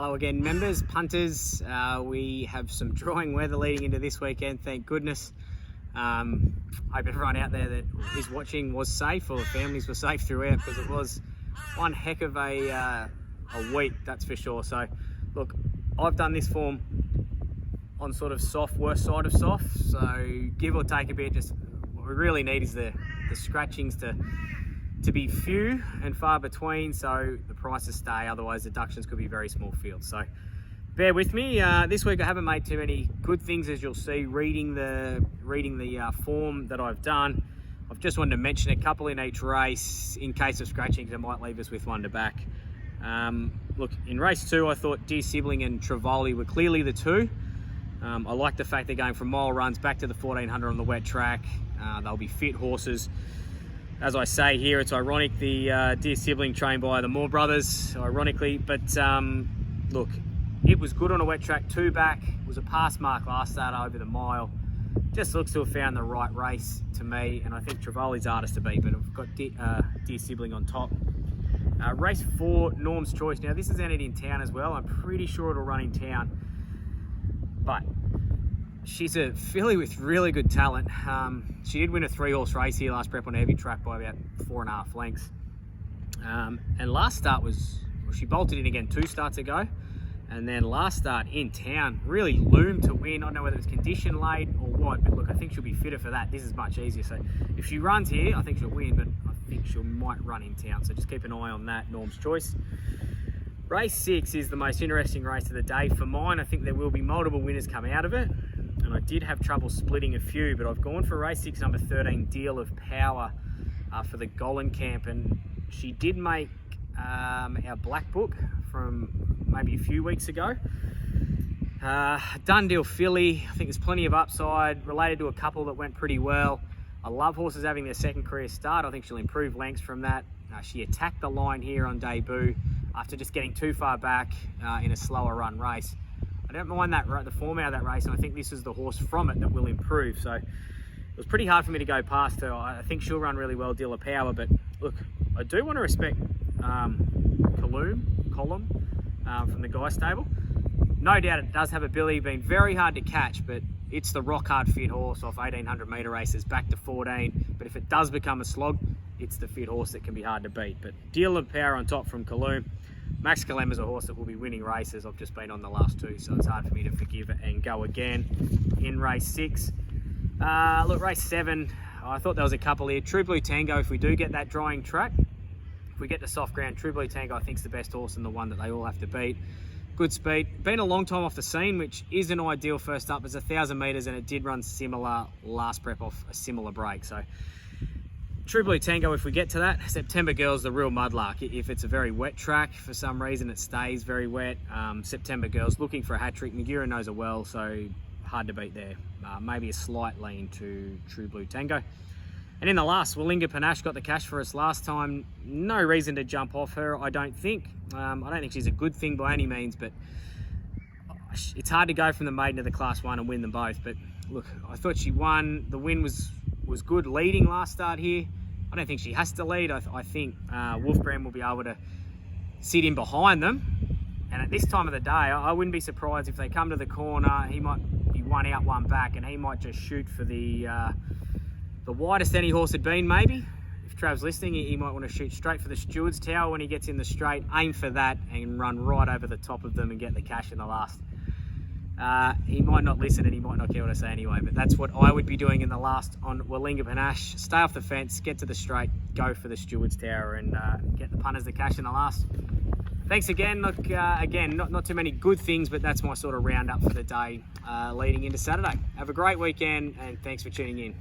Hello again, members, punters. We have some drawing weather leading into this weekend, thank goodness. Hope everyone out there that is watching was safe, or families were safe throughout, because it was one heck of a week, that's for sure. So, look, I've done this form on sort of soft, worst side of soft. So, give or take a bit, just what we really need is the scratchings to be few and far between, so the prices stay. Otherwise, deductions could be very small fields. So bear with me. This week I haven't made too many good things, as you'll see reading the form that I've done. I've just wanted to mention a couple in each race in case of scratchings that might leave us with one to back. Look, in race 2, I thought Dear Sibling and Trevoli were clearly the two. I like the fact they're going from mile runs back to the 1400 on the wet track. They'll be fit horses. As I say here, it's ironic, the Dear Sibling trained by the Moore brothers, ironically, but look, it was good on a wet track, 2 back, it was a pass mark last start over the mile. Just looks to have found the right race to me, and I think Trevoli's hardest to beat, but I've got Dear Sibling on top. Race 4, Norm's Choice. Now this is entered in town as well. I'm pretty sure it'll run in town, but she's a filly with really good talent. She did win a 3-horse race here last prep on a heavy track by about 4.5 lengths. And last start she bolted in again 2 starts ago. And then last start in town, really loomed to win. I don't know whether it was condition late or what, but look, I think she'll be fitter for that. This is much easier. So if she runs here, I think she'll win, but I think she might run in town. So just keep an eye on that, Norm's Choice. Race 6 is the most interesting race of the day for mine. I think there will be multiple winners come out of it. And I did have trouble splitting a few, but I've gone for race 6, number 13, Deal of Power, for the Gollan Camp. And she did make our black book from maybe a few weeks ago. Done deal filly. I think there's plenty of upside, related to a couple that went pretty well. I love horses having their second career start. I think she'll improve lengths from that. She attacked the line here on debut after just getting too far back in a slower run race. I don't mind the form out of that race, and I think this is the horse from it that will improve. So it was pretty hard for me to go past her. I think she'll run really well, Deal of Power, but look, I do want to respect Column from the Guy stable. No doubt it does have a billy, been very hard to catch, but it's the rock hard fit horse off 1800 metre races back to 14. But if it does become a slog, it's the fit horse that can be hard to beat. But Deal of Power on top from Column. Max Kalem is a horse that will be winning races. I've just been on the last 2, so it's hard for me to forgive it and go again in race 6. Look, race 7, I thought there was a couple here. True Blue Tango, if we do get that drying track, if we get to soft ground, True Blue Tango I think is the best horse and the one that they all have to beat. Good speed. Been a long time off the scene, which isn't ideal first up. It's 1,000 metres and it did run similar last prep off a similar break. So True Blue Tango, if we get to that. September Girl's the real mudlark. If it's a very wet track, for some reason it stays very wet. September Girl's looking for a hat-trick. Magura knows it well, so hard to beat there. Maybe a slight lean to True Blue Tango. And in the last, Willinga Panache got the cash for us last time. No reason to jump off her, I don't think. I don't think she's a good thing by any means, but it's hard to go from the maiden to the Class 1 and win them both. But look, I thought she won. The win was good leading last start here. I don't think she has to lead. I think Wolfgram will be able to sit in behind them. And at this time of the day, I wouldn't be surprised if they come to the corner. He might be 1 out, 1 back, and he might just shoot for the widest any horse had been, maybe. If Trav's listening, he might want to shoot straight for the Steward's Tower when he gets in the straight, aim for that and run right over the top of them and get the cash in the last. He might not listen and he might not care what I say anyway, but that's what I would be doing in the last on Willinga Panache. Stay off the fence, get to the straight, go for the Steward's Tower and get the punters the cash in the last. Thanks again. Look, again, not too many good things, but that's my sort of roundup for the day leading into Saturday. Have a great weekend and thanks for tuning in.